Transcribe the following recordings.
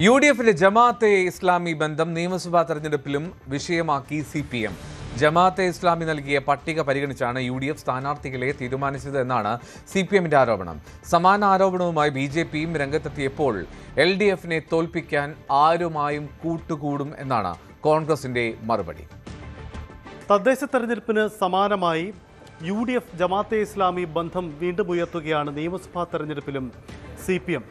UDFിലെ ജമാഅത്തെ ഇസ്ലാമി ബന്ധം നിയമസഭാ തെരഞ്ഞെടുപ്പിലും വിഷയമാക്കി CPM. ജമാഅത്തെ ഇസ്ലാമി നൽകിയ പട്ടിക പരിഗണിച്ചാണ് UDF സ്ഥാനാർത്ഥികളെ തീരുമാനിച്ചത് എന്നാണ് CPMന്റെ ആരോപണം. സമാന ആരോപണവുമായി BJPയും രംഗത്തെത്തിയപ്പോൾ LDFനെ തോൽപ്പിക്കാൻ ആരുമായും കൂട്ടുകൂടും എന്നാണ് കോൺഗ്രസിന്റെ മറുപടി. തദ്ദേശ തെരഞ്ഞെടുപ്പിന് സമാനമായി UDF ജമാഅത്തെ ഇസ്ലാമി ബന്ധം വീണ്ടും ഉയർത്തുകയാണ് നിയമസഭാ തെരഞ്ഞെടുപ്പിലും CPM.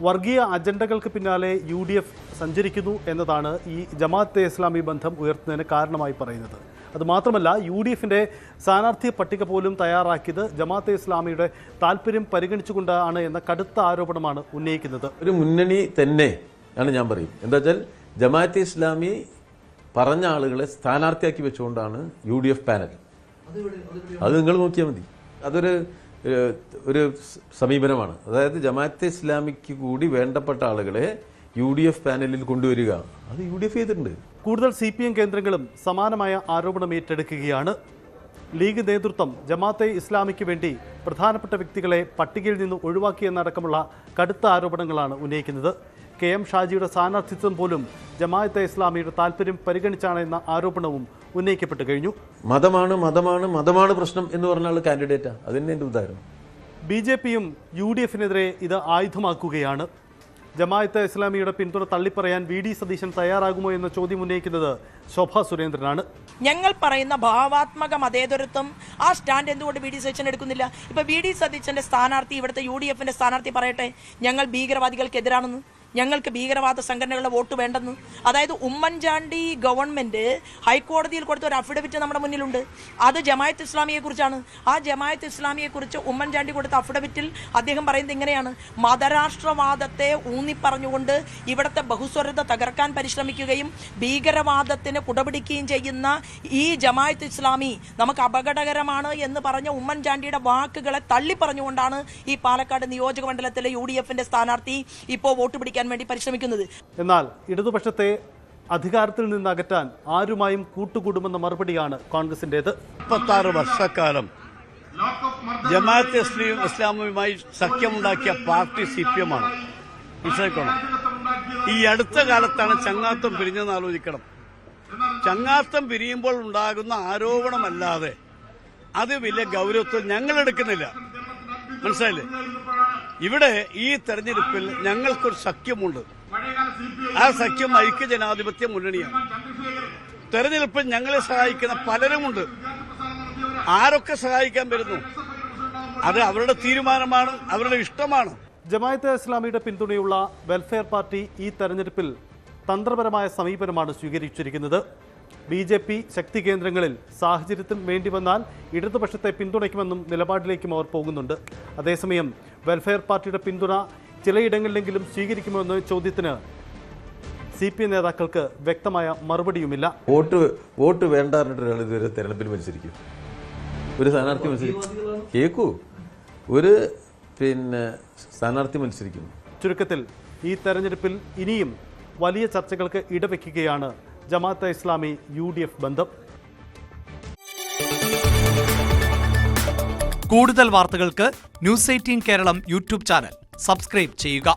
വർഗീയ അജണ്ടകൾക്ക് പിന്നാലെ UDF സഞ്ചരിക്കുന്നു എന്നതാണ് ഈ ജമാഅത്തെ ഇസ്ലാമി ബന്ധം ഉയർത്തുന്നതിന് കാരണമായി പറയുന്നത്. അതുമാത്രമല്ല UDFിൻ്റെ സ്ഥാനാർത്ഥി പട്ടിക പോലും തയ്യാറാക്കിയത് ജമാഅത്തെ ഇസ്ലാമിയുടെ താല്പര്യം പരിഗണിച്ചുകൊണ്ടാണ് എന്ന കടുത്ത ആരോപണമാണ് ഉന്നയിക്കുന്നത്. ഒരു മുന്നണി തന്നെ ആണ് ഞാൻ പറയും. എന്താ വെച്ചാൽ ജമാഅത്തെ ഇസ്ലാമി പറഞ്ഞ ആളുകളെ സ്ഥാനാർത്ഥിയാക്കി വെച്ചുകൊണ്ടാണ് UDF പാനൽ. അത് നിങ്ങൾ നോക്കിയാൽ മതി. അതൊരു സമീപനമാണ്. അതായത് ജമാഅത്തെ ഇസ്ലാമിക്ക് കൂടി വേണ്ടപ്പെട്ട ആളുകളെ UDF പാനലിൽ കൊണ്ടുവരിക. അത് UDF ചെയ്തിട്ടുണ്ട്. കൂടുതൽ CPM കേന്ദ്രങ്ങളും സമാനമായ ആരോപണം ഏറ്റെടുക്കുകയാണ്. ലീഗ് നേതൃത്വം ജമാഅത്തെ ഇസ്ലാമിക്ക് വേണ്ടി പ്രധാനപ്പെട്ട വ്യക്തികളെ പട്ടികയിൽ നിന്ന് ഒഴിവാക്കിയെന്നടക്കമുള്ള കടുത്ത ആരോപണങ്ങളാണ് ഉന്നയിക്കുന്നത്. KM ഷാജിയുടെ സ്ഥാനാർത്ഥിത്വം പോലും ജമാഅത്തെ ഇസ്ലാമിയുടെ താല്പര്യം പരിഗണിച്ചാണ് എന്ന ആരോപണവും ഉന്നയിക്കപ്പെട്ടു കഴിഞ്ഞു. മതമാണ് പ്രശ്നം എന്ന് പറഞ്ഞാൽ കാൻഡിഡേറ്റാ. അതിന് എൻ്റെ ഉദാഹരണം. BJPയും UDFിനെതിരെ ഇത് ആയുധമാക്കുകയാണ്. ജമാഅത്തെ ഇസ്ലാമിയുടെ പിന്തുണ തള്ളിപ്പറയാൻ VD സതീശൻ തയ്യാറാകുമോ എന്ന ചോദ്യം ഉന്നയിക്കുന്നത് ശോഭാ സുരേന്ദ്രനാണ്. ഞങ്ങൾ പറയുന്ന ഭാവാത്മക മതേതരത്വം ആ സ്റ്റാൻഡ് എന്തുകൊണ്ട് VD സതീശൻ എടുക്കുന്നില്ല? ഇപ്പൊ VD സതീശന്റെ സ്ഥാനാർത്ഥി ഇവിടുത്തെ UDFിന്റെ സ്ഥാനാർത്ഥി പറയട്ടെ, ഞങ്ങൾ ഭീകരവാദികൾക്കെതിരാണെന്ന്, ഞങ്ങൾക്ക് ഭീകരവാദ സംഘടനകളുടെ വോട്ട് വേണ്ടെന്ന്. അതായത് ഉമ്മൻചാണ്ടി ഗവൺമെന്റ് ഹൈക്കോടതിയിൽ കൊടുത്ത ഒരു അഫിഡവിറ്റ് നമ്മുടെ മുന്നിലുണ്ട്. അത് ജമാഅത്ത് ഇസ്ലാമിയെ കുറിച്ചാണ്. ആ ജമാഅത്ത് ഇസ്ലാമിയെ കുറിച്ച് ഉമ്മൻചാണ്ടി കൊടുത്ത അഫിഡവിറ്റിൽ അദ്ദേഹം പറയുന്നത് ഇങ്ങനെയാണ്: മതരാഷ്ട്രവാദത്തെ ഊന്നിപ്പറഞ്ഞുകൊണ്ട് ഇവിടുത്തെ ബഹുസ്വരത തകർക്കാൻ പരിശ്രമിക്കുകയും ഭീകരവാദത്തിന് കുടപിടിക്കുകയും ചെയ്യുന്ന ഈ ജമാഅത്ത് ഇസ്ലാമി നമുക്ക് അപകടകരമാണ് എന്ന് പറഞ്ഞ ഉമ്മൻചാണ്ടിയുടെ വാക്കുകളെ തള്ളിപ്പറഞ്ഞുകൊണ്ടാണ് ഈ പാലക്കാട് നിയോജക മണ്ഡലത്തിലെ UDFിന്റെ സ്ഥാനാർത്ഥി ഇപ്പോൾ വോട്ട് പിടിക്കാൻ വേണ്ടി പരിശ്രമിക്കുന്നത്. എന്നാൽ ഇടതുപക്ഷത്തെ അധികാരത്തിൽ നിന്ന് അകറ്റാൻ ആരുമായും കൂട്ടുകൂടുമെന്ന മറുപടിയാണ് കോൺഗ്രസിന്റേത്. 36 വർഷക്കാലം ജമാഅത്തെ ഇസ്ലാമുമായി സഖ്യമുണ്ടാക്കിയ പാർട്ടി CPM ആണ്. മനസ്സിലാക്കണം. ഈ അടുത്ത കാലത്താണ് ചങ്ങാത്തം പിരിഞ്ഞെന്ന് ആലോചിക്കണം. ചങ്ങാത്തം പിരിയുമ്പോൾ ഉണ്ടാകുന്ന ആരോപണമല്ലാതെ അത് വലിയ ഗൗരവത്വം ഞങ്ങൾ എടുക്കുന്നില്ല. മനസ്സിലായില്ലേ? ഇവിടെ ഈ തെരഞ്ഞെടുപ്പിൽ ഞങ്ങൾക്കൊരു സഖ്യമുണ്ട്. ആ സഖ്യം ഐക്യ ജനാധിപത്യ മുന്നണിയാണ്. തെരഞ്ഞെടുപ്പിൽ ഞങ്ങളെ സഹായിക്കുന്ന പലരുമുണ്ട്. ആരൊക്കെ സഹായിക്കാൻ വരുന്നു അത് അവരുടെ തീരുമാനമാണ്, അവരുടെ ഇഷ്ടമാണ്. ജമാഅത്തെ ഇസ്ലാമിയുടെ പിന്തുണയുള്ള വെൽഫെയർ പാർട്ടി ഈ തെരഞ്ഞെടുപ്പിൽ തന്ത്രപരമായ സമീപനമാണ് സ്വീകരിച്ചിരിക്കുന്നത്. BJP ശക്തി കേന്ദ്രങ്ങളിൽ സാഹചര്യത്തിന് വേണ്ടി വന്നാൽ ഇടതുപക്ഷത്തെ പിന്തുണയ്ക്കുമെന്നും നിലപാടിലേക്കും അവർ പോകുന്നുണ്ട്. അതേസമയം വെൽഫെയർ പാർട്ടിയുടെ പിന്തുണ ചിലയിടങ്ങളിലെങ്കിലും സ്വീകരിക്കുമോ എന്ന ചോദ്യത്തിന് CPM നേതാക്കൾക്ക് വ്യക്തമായ മറുപടിയുമില്ല. വോട്ട് വേണ്ട പറഞ്ഞിട്ട് ഇതുവരെ തെരഞ്ഞെടുപ്പിൽ മത്സരിക്കും. ഒരു സ്ഥാനാർത്ഥി മത്സരിക്കും. കേൾക്കൂ, ഒരു സ്ഥാനാർത്ഥി മത്സരിക്കുന്നു. ചുരുക്കത്തിൽ ഈ തെരഞ്ഞെടുപ്പിൽ ഇനിയും വലിയ ചർച്ചകൾക്ക് ഇടവെക്കുകയാണ് ജമാഅത്തെ ഇസ്ലാമി UDF ബന്ധം. കൂടുതൽ വാർത്തകൾക്ക് News 18 Keralam YouTube channel subscribe ചെയ്യുക.